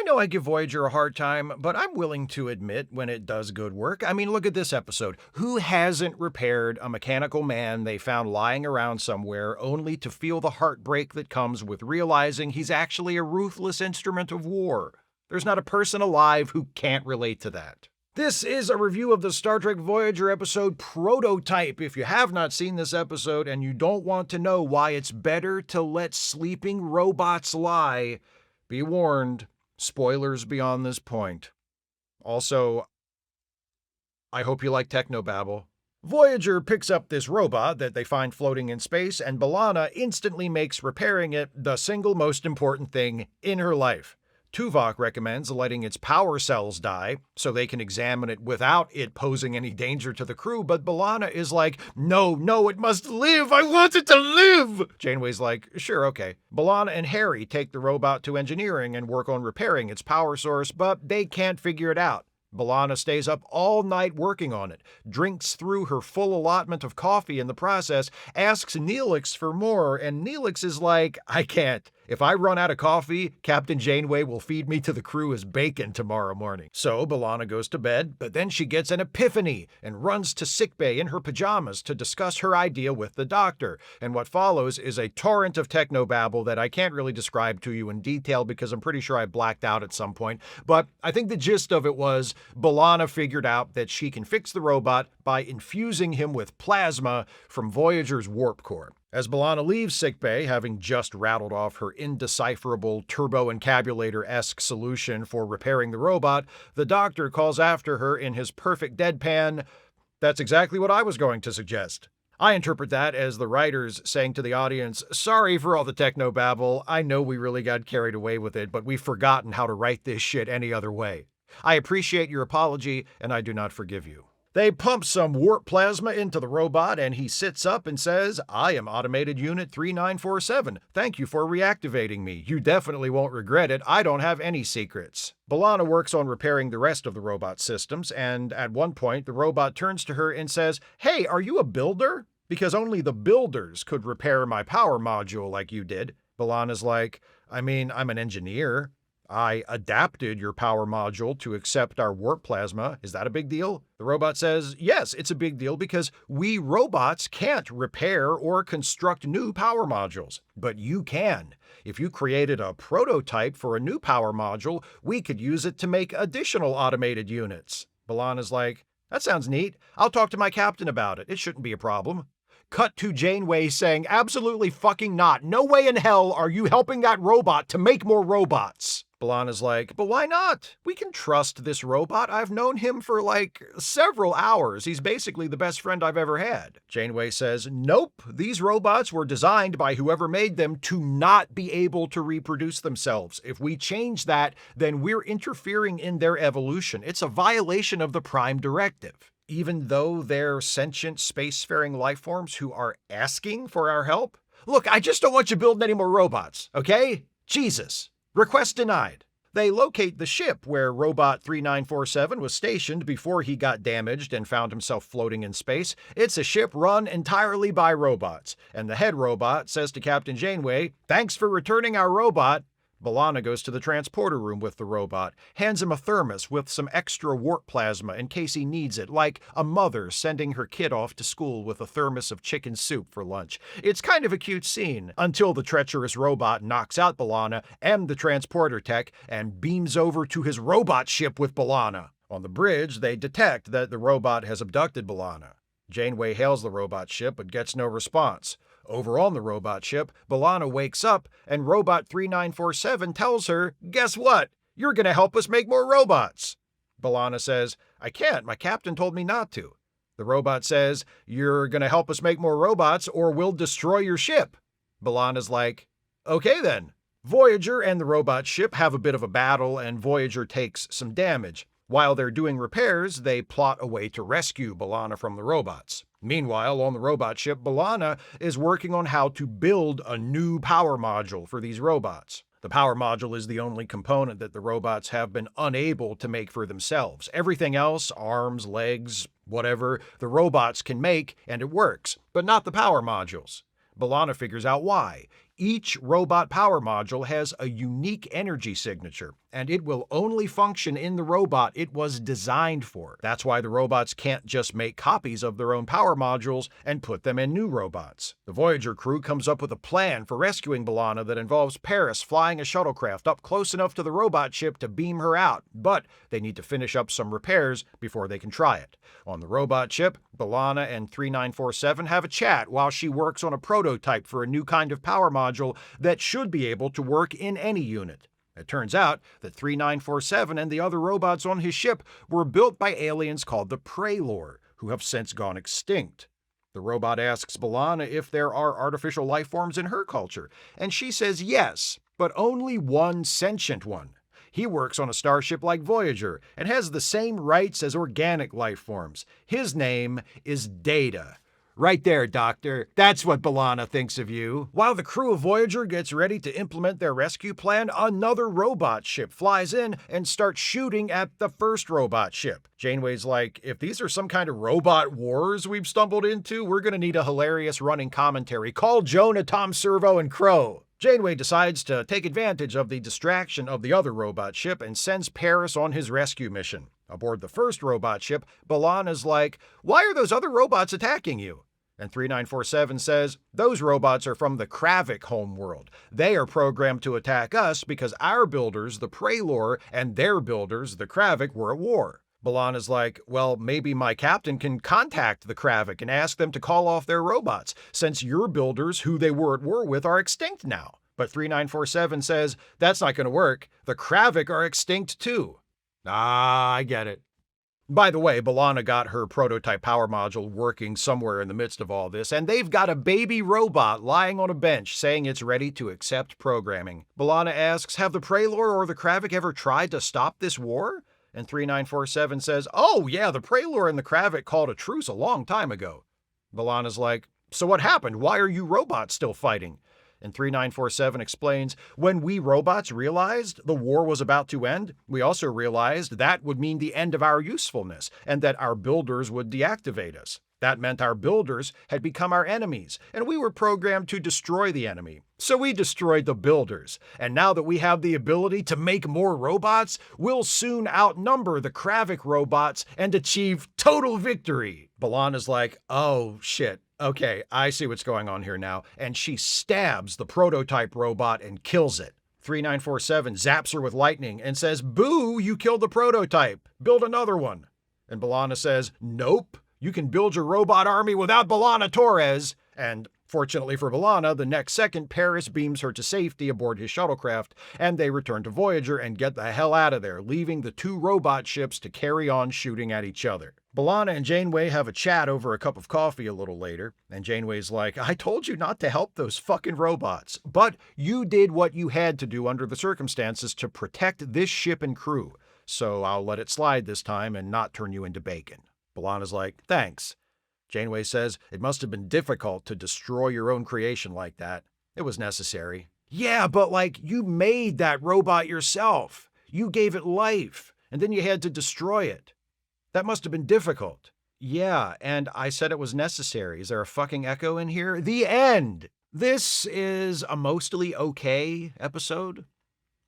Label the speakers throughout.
Speaker 1: know I give Voyager a hard time, but I'm willing to admit when it does good work. I mean, look at this episode. Who hasn't repaired a mechanical man they found lying around somewhere only to feel the heartbreak that comes with realizing he's actually a ruthless instrument of war? There's not a person alive who can't relate to that. This is a review of the Star Trek Voyager episode Prototype. If you have not seen this episode and you don't want to know why it's better to let sleeping robots lie, be warned. Spoilers beyond this point. Also, I hope you like technobabble. Voyager picks up this robot that they find floating in space, and B'Elanna instantly makes repairing it the single most important thing in her life. Tuvok recommends letting its power cells die so they can examine it without it posing any danger to the crew, but B'Elanna is like, no, it must live! I want it to live! Janeway's like, sure, okay. B'Elanna and Harry take the robot to engineering and work on repairing its power source, but they can't figure it out. B'Elanna stays up all night working on it, drinks through her full allotment of coffee in the process, asks Neelix for more, and Neelix is like, I can't. If I run out of coffee, Captain Janeway will feed me to the crew as bacon tomorrow morning. So B'Elanna goes to bed, but then she gets an epiphany and runs to sickbay in her pajamas to discuss her idea with the doctor. And what follows is a torrent of technobabble that I can't really describe to you in detail because I'm pretty sure I blacked out at some point. But I think the gist of it was B'Elanna figured out that she can fix the robot by infusing him with plasma from Voyager's warp core. As B'Elanna leaves sickbay, having just rattled off her indecipherable turbo-encabulator-esque solution for repairing the robot, the doctor calls after her in his perfect deadpan, "That's exactly what I was going to suggest." I interpret that as the writers saying to the audience, sorry for all the technobabble, I know we really got carried away with it, but we've forgotten how to write this shit any other way. I appreciate your apology, and I do not forgive you. They pump some warp plasma into the robot, and he sits up and says, I am Automated Unit 3947. Thank you for reactivating me. You definitely won't regret it. I don't have any secrets. B'Elanna works on repairing the rest of the robot systems, and at one point, the robot turns to her and says, hey, are you a builder? Because only the builders could repair my power module like you did. B'Elanna's like, I'm an engineer. I adapted your power module to accept our warp plasma. Is that a big deal? The robot says, yes, it's a big deal because we robots can't repair or construct new power modules. But you can. If you created a prototype for a new power module, we could use it to make additional automated units. B'Elanna's like, that sounds neat. I'll talk to my captain about it. It shouldn't be a problem. Cut to Janeway saying, absolutely fucking not. No way in hell are you helping that robot to make more robots. B'Elanna's like, but why not? We can trust this robot. I've known him for several hours. He's basically the best friend I've ever had. Janeway says, nope. These robots were designed by whoever made them to not be able to reproduce themselves. If we change that, then we're interfering in their evolution. It's a violation of the Prime Directive. Even though they're sentient spacefaring life forms who are asking for our help? Look, I just don't want you building any more robots, okay? Jesus. Request denied. They locate the ship where Robot 3947 was stationed before he got damaged and found himself floating in space. It's a ship run entirely by robots, and the head robot says to Captain Janeway, thanks for returning our robot. B'Elanna goes to the transporter room with the robot, hands him a thermos with some extra warp plasma in case he needs it, like a mother sending her kid off to school with a thermos of chicken soup for lunch. It's kind of a cute scene, until the treacherous robot knocks out B'Elanna and the transporter tech and beams over to his robot ship with B'Elanna. On the bridge, they detect that the robot has abducted B'Elanna. Janeway hails the robot ship but gets no response. Over on the robot ship, B'Elanna wakes up and Robot 3947 tells her, guess what? You're gonna help us make more robots. B'Elanna says, I can't, my captain told me not to. The robot says, you're gonna help us make more robots or we'll destroy your ship. B'Elanna's like, okay then. Voyager and the robot ship have a bit of a battle and Voyager takes some damage. While they're doing repairs, they plot a way to rescue B'Elanna from the robots. Meanwhile, on the robot ship, B'Elanna is working on how to build a new power module for these robots. The power module is the only component that the robots have been unable to make for themselves. Everything else, arms, legs, whatever, the robots can make, and it works, but not the power modules. B'Elanna figures out why. Each robot power module has a unique energy signature, and it will only function in the robot it was designed for. That's why the robots can't just make copies of their own power modules and put them in new robots. The Voyager crew comes up with a plan for rescuing B'Elanna that involves Paris flying a shuttlecraft up close enough to the robot ship to beam her out, but they need to finish up some repairs before they can try it. On the robot ship, B'Elanna and 3947 have a chat while she works on a prototype for a new kind of power module that should be able to work in any unit. It turns out that 3947 and the other robots on his ship were built by aliens called the Praelor, who have since gone extinct. The robot asks B'Elanna if there are artificial life forms in her culture, and she says yes, but only one sentient one. He works on a starship like Voyager and has the same rights as organic life forms. His name is Data. Right there, Doctor. That's what B'Elanna thinks of you. While the crew of Voyager gets ready to implement their rescue plan, another robot ship flies in and starts shooting at the first robot ship. Janeway's like, if these are some kind of robot wars we've stumbled into, we're gonna need a hilarious running commentary. Call Jonah, Tom Servo, and Crow. Janeway decides to take advantage of the distraction of the other robot ship and sends Paris on his rescue mission. Aboard the first robot ship, B'Elanna's like, why are those other robots attacking you? And 3947 says, those robots are from the Kravik homeworld. They are programmed to attack us because our builders, the Praelor, and their builders, the Kravik, were at war. B'Elanna's like, well, maybe my captain can contact the Kravik and ask them to call off their robots, since your builders, who they were at war with, are extinct now. But 3947 says, that's not going to work. The Kravik are extinct too. I get it. By the way, B'Elanna got her prototype power module working somewhere in the midst of all this, and they've got a baby robot lying on a bench saying it's ready to accept programming. B'Elanna asks, have the Praelor or the Kravik ever tried to stop this war? And 3947 says, oh yeah, the Praelor and the Kravik called a truce a long time ago. B'Elanna's like, so what happened? Why are you robots still fighting? And 3947 explains, when we robots realized the war was about to end, we also realized that would mean the end of our usefulness and that our builders would deactivate us. That meant our builders had become our enemies, and we were programmed to destroy the enemy. So we destroyed the builders, and now that we have the ability to make more robots, we'll soon outnumber the Kravik robots and achieve total victory. B'Elanna's like, oh shit, okay, I see what's going on here now, and she stabs the prototype robot and kills it. 3947 zaps her with lightning and says, boo, you killed the prototype, build another one. And B'Elanna says, nope. You can build your robot army without B'Elanna Torres. And fortunately for B'Elanna, the next second, Paris beams her to safety aboard his shuttlecraft, and they return to Voyager and get the hell out of there, leaving the two robot ships to carry on shooting at each other. B'Elanna and Janeway have a chat over a cup of coffee a little later, and Janeway's like, I told you not to help those fucking robots, but you did what you had to do under the circumstances to protect this ship and crew, so I'll let it slide this time and not turn you into bacon. B'Elanna's like, thanks. Janeway says, it must have been difficult to destroy your own creation like that. It was necessary. Yeah, but like, you made that robot yourself. You gave it life, and then you had to destroy it. That must have been difficult. Yeah, and I said it was necessary. Is there a fucking echo in here? The end! This is a mostly okay episode.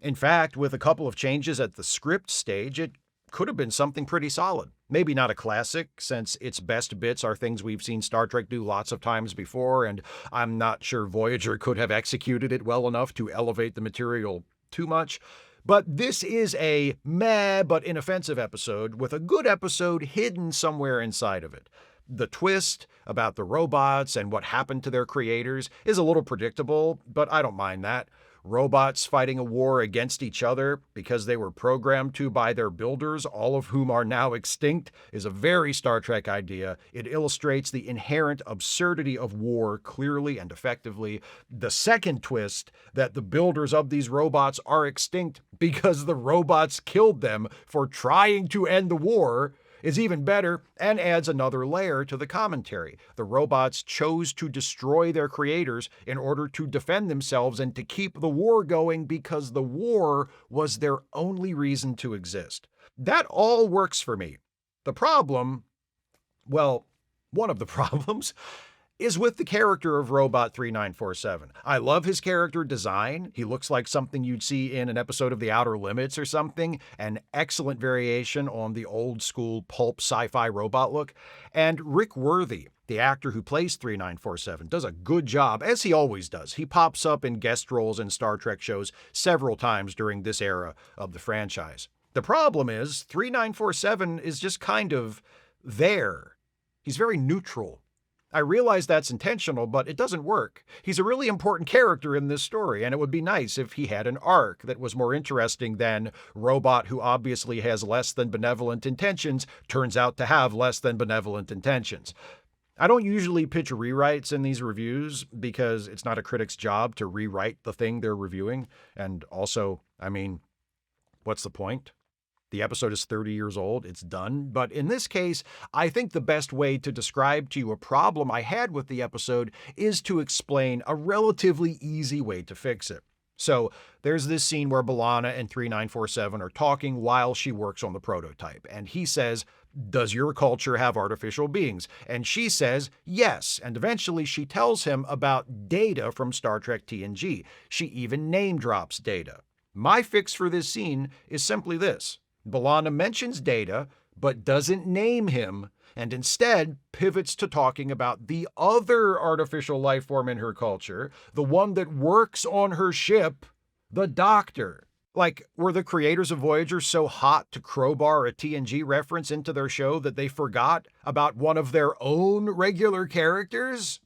Speaker 1: In fact, with a couple of changes at the script stage, it could have been something pretty solid. Maybe not a classic, since its best bits are things we've seen Star Trek do lots of times before, and I'm not sure Voyager could have executed it well enough to elevate the material too much. But this is a meh but inoffensive episode with a good episode hidden somewhere inside of it. The twist about the robots and what happened to their creators is a little predictable, but I don't mind that. Robots fighting a war against each other because they were programmed to by their builders, all of whom are now extinct, is a very Star Trek idea. It illustrates the inherent absurdity of war clearly and effectively. The second twist, that the builders of these robots are extinct because the robots killed them for trying to end the war, is even better and adds another layer to the commentary. The robots chose to destroy their creators in order to defend themselves and to keep the war going because the war was their only reason to exist. That all works for me. The problem, well, one of the problems, is with the character of Robot 3947. I love his character design. He looks like something you'd see in an episode of The Outer Limits or something, an excellent variation on the old school pulp sci-fi robot look. And Rick Worthy, the actor who plays 3947, does a good job, as he always does. He pops up in guest roles in Star Trek shows several times during this era of the franchise. The problem is 3947 is just kind of there. He's very neutral. I realize that's intentional, but it doesn't work. He's a really important character in this story, and it would be nice if he had an arc that was more interesting than Robot, who obviously has less than benevolent intentions, turns out to have less than benevolent intentions. I don't usually pitch rewrites in these reviews because it's not a critic's job to rewrite the thing they're reviewing. And also, what's the point? The episode is 30 years old, it's done. But in this case, I think the best way to describe to you a problem I had with the episode is to explain a relatively easy way to fix it. So there's this scene where B'Elanna and 3947 are talking while she works on the prototype. And he says, "Does your culture have artificial beings?" And she says, "Yes." And eventually she tells him about Data from Star Trek TNG. She even name drops Data. My fix for this scene is simply this. B'Elanna mentions Data, but doesn't name him, and instead pivots to talking about the other artificial life form in her culture, the one that works on her ship, the Doctor. Like, were the creators of Voyager so hot to crowbar a TNG reference into their show that they forgot about one of their own regular characters?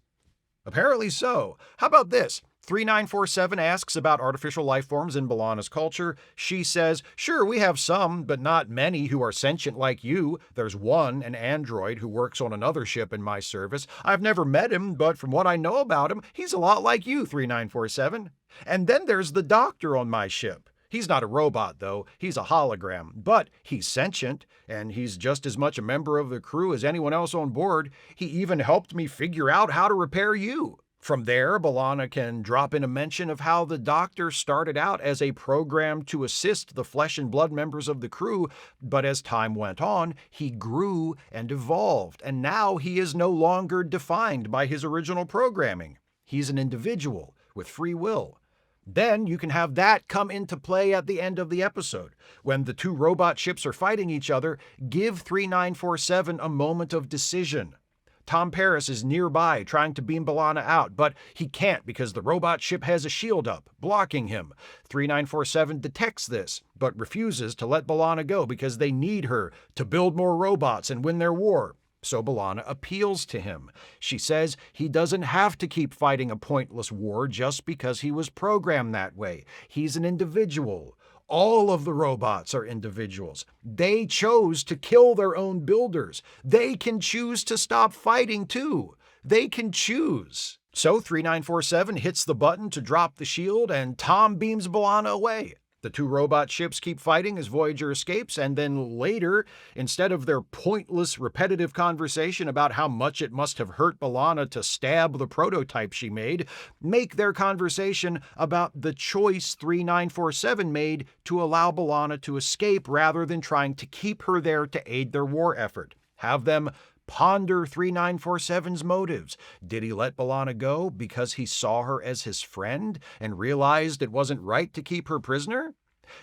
Speaker 1: Apparently so. How about this? 3947 asks about artificial life forms in B'Elanna's culture. She says, "Sure, we have some, but not many who are sentient like you. There's one, an android, who works on another ship in my service. I've never met him, but from what I know about him, he's a lot like you, 3947. And then there's the Doctor on my ship. He's not a robot, though. He's a hologram, but he's sentient, and he's just as much a member of the crew as anyone else on board. He even helped me figure out how to repair you." From there, B'Elanna can drop in a mention of how the Doctor started out as a program to assist the flesh and blood members of the crew, but as time went on, he grew and evolved, and now he is no longer defined by his original programming. He's an individual with free will. Then you can have that come into play at the end of the episode. When the two robot ships are fighting each other, give 3947 a moment of decision. Tom Paris is nearby trying to beam B'Elanna out, but he can't because the robot ship has a shield up, blocking him. 3947 detects this, but refuses to let B'Elanna go because they need her to build more robots and win their war. So B'Elanna appeals to him. She says he doesn't have to keep fighting a pointless war just because he was programmed that way. He's an individual. All of the robots are individuals. They chose to kill their own builders. They can choose to stop fighting too. They can choose. So 3947 hits the button to drop the shield, and Tom beams B'Elanna away. The two robot ships keep fighting as Voyager escapes, and then later, instead of their pointless, repetitive conversation about how much it must have hurt B'Elanna to stab the prototype she made, make their conversation about the choice 3947 made to allow B'Elanna to escape rather than trying to keep her there to aid their war effort. Have them ponder 3947's motives. Did he let B'Elanna go because he saw her as his friend and realized it wasn't right to keep her prisoner?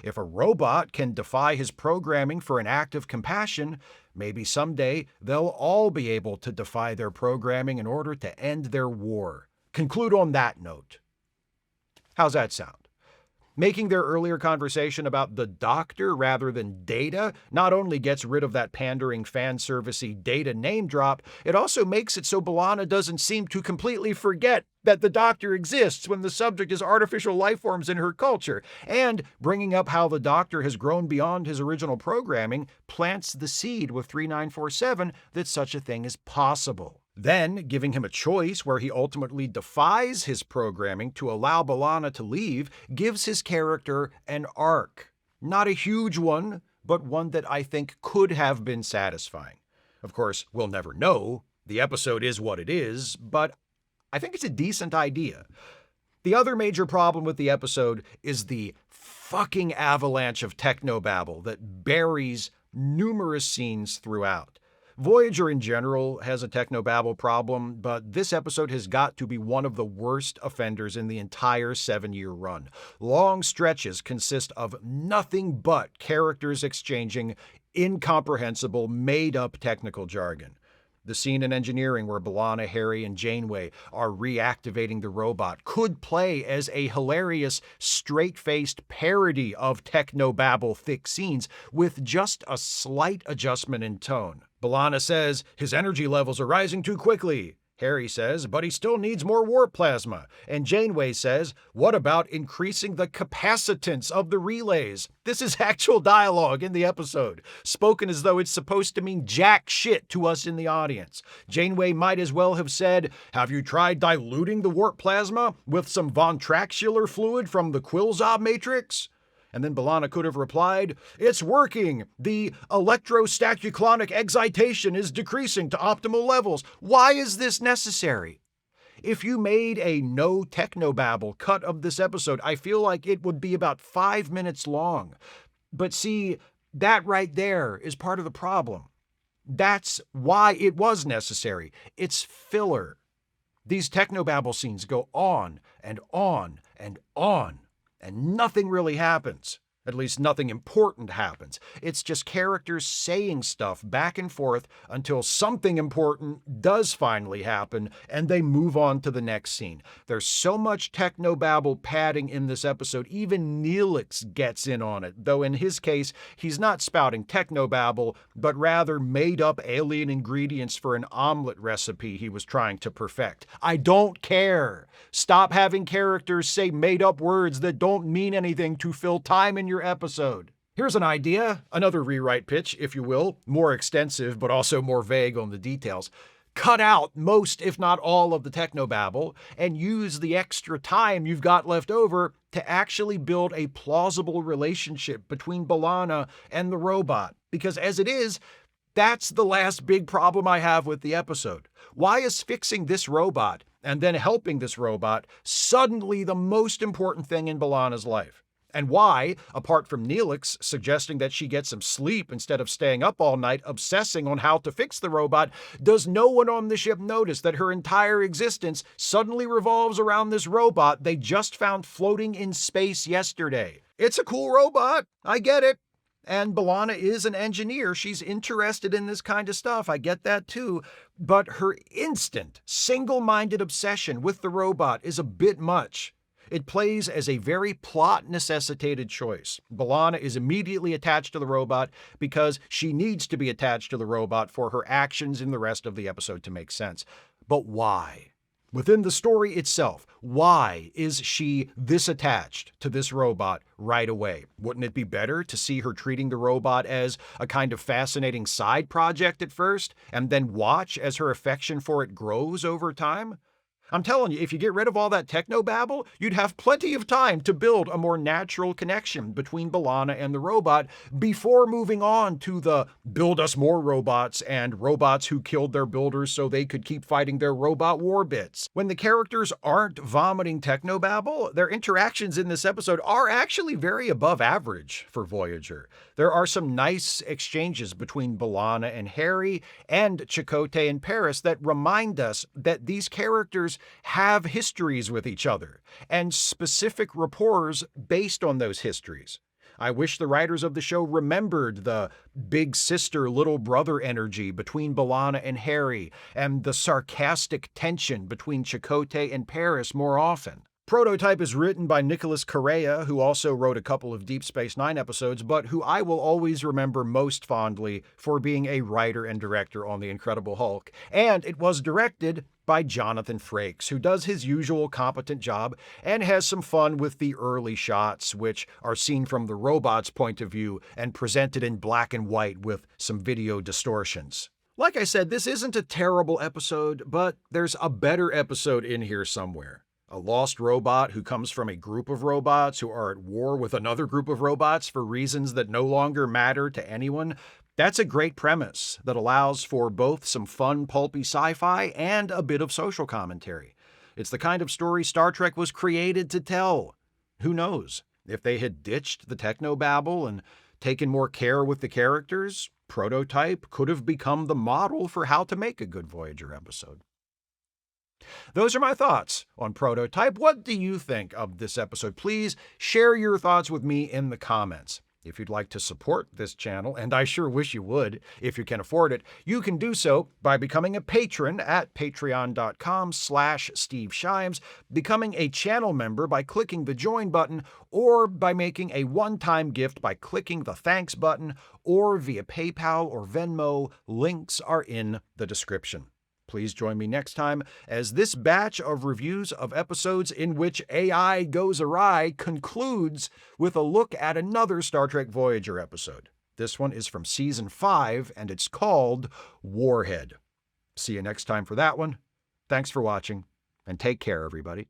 Speaker 1: If a robot can defy his programming for an act of compassion, maybe someday they'll all be able to defy their programming in order to end their war. Conclude on that note. How's that sound? Making their earlier conversation about the Doctor rather than Data not only gets rid of that pandering fan-servicey Data name drop, it also makes it so B'Elanna doesn't seem to completely forget that the Doctor exists when the subject is artificial life forms in her culture, and bringing up how the Doctor has grown beyond his original programming plants the seed with 3947 that such a thing is possible. Then, giving him a choice where he ultimately defies his programming to allow B'Elanna to leave gives his character an arc. Not a huge one, but one that I think could have been satisfying. Of course, we'll never know. The episode is what it is, but I think it's a decent idea. The other major problem with the episode is the fucking avalanche of technobabble that buries numerous scenes throughout. Voyager in general has a technobabble problem, but this episode has got to be one of the worst offenders in the entire 7-year run. Long stretches consist of nothing but characters exchanging incomprehensible, made-up technical jargon. The scene in engineering where B'Elanna, Harry, and Janeway are reactivating the robot could play as a hilarious, straight-faced parody of technobabble thick scenes with just a slight adjustment in tone. B'Elanna says, "His energy levels are rising too quickly." Harry says, "But he still needs more warp plasma." And Janeway says, "What about increasing the capacitance of the relays?" This is actual dialogue in the episode, spoken as though it's supposed to mean jack shit to us in the audience. Janeway might as well have said, "Have you tried diluting the warp plasma with some von Traxular fluid from the Quilzob matrix?" And then B'Elanna could have replied, "It's working. The electrostachyclonic excitation is decreasing to optimal levels. Why is this necessary?" If you made a no technobabble cut of this episode, I feel like it would be about 5 minutes long. But see, that right there is part of the problem. That's why it was necessary. It's filler. These technobabble scenes go on and on and on, and nothing really happens. At least nothing important happens. It's just characters saying stuff back and forth until something important does finally happen and they move on to the next scene. There's so much technobabble padding in this episode, even Neelix gets in on it, though in his case, he's not spouting technobabble, but rather made up alien ingredients for an omelet recipe he was trying to perfect. I don't care. Stop having characters say made up words that don't mean anything to fill time in your episode. Here's an idea, another rewrite pitch, if you will, more extensive but also more vague on the details. Cut out most, if not all, of the technobabble and use the extra time you've got left over to actually build a plausible relationship between B'Elanna and the robot. Because as it is, that's the last big problem I have with the episode. Why is fixing this robot and then helping this robot suddenly the most important thing in B'Elanna's life? And why, apart from Neelix suggesting that she get some sleep instead of staying up all night obsessing on how to fix the robot, does no one on the ship notice that her entire existence suddenly revolves around this robot they just found floating in space yesterday? It's a cool robot, I get it. And B'Elanna is an engineer. She's interested in this kind of stuff. I get that too. But her instant, single-minded obsession with the robot is a bit much. It plays as a very plot-necessitated choice. B'Elanna is immediately attached to the robot because she needs to be attached to the robot for her actions in the rest of the episode to make sense. But why? Within the story itself, why is she this attached to this robot right away? Wouldn't it be better to see her treating the robot as a kind of fascinating side project at first, and then watch as her affection for it grows over time? I'm telling you, if you get rid of all that technobabble, you'd have plenty of time to build a more natural connection between B'Elanna and the robot before moving on to the build us more robots and robots who killed their builders so they could keep fighting their robot war bits. When the characters aren't vomiting technobabble, their interactions in this episode are actually very above average for Voyager. There are some nice exchanges between B'Elanna and Harry and Chakotay and Paris that remind us that these characters have histories with each other and specific rapports based on those histories. I wish the writers of the show remembered the big sister, little brother energy between B'Elanna and Harry and the sarcastic tension between Chakotay and Paris more often. Prototype is written by Nicholas Correa, who also wrote a couple of Deep Space Nine episodes, but who I will always remember most fondly for being a writer and director on The Incredible Hulk. And it was directed by Jonathan Frakes, who does his usual competent job and has some fun with the early shots, which are seen from the robot's point of view and presented in black and white with some video distortions. Like I said, this isn't a terrible episode, but there's a better episode in here somewhere. A lost robot who comes from a group of robots who are at war with another group of robots for reasons that no longer matter to anyone. That's a great premise that allows for both some fun, pulpy sci-fi and a bit of social commentary. It's the kind of story Star Trek was created to tell. Who knows? If they had ditched the technobabble and taken more care with the characters, Prototype could have become the model for how to make a good Voyager episode. Those are my thoughts on Prototype. What do you think of this episode? Please share your thoughts with me in the comments. If you'd like to support this channel, and I sure wish you would if you can afford it, you can do so by becoming a patron at patreon.com/Steve Shives, becoming a channel member by clicking the join button, or by making a one-time gift by clicking the thanks button, or via PayPal or Venmo. Links are in the description. Please join me next time as this batch of reviews of episodes in which AI goes awry concludes with a look at another Star Trek Voyager episode. This one is from Season 5, and it's called Warhead. See you next time for that one. Thanks for watching, and take care, everybody.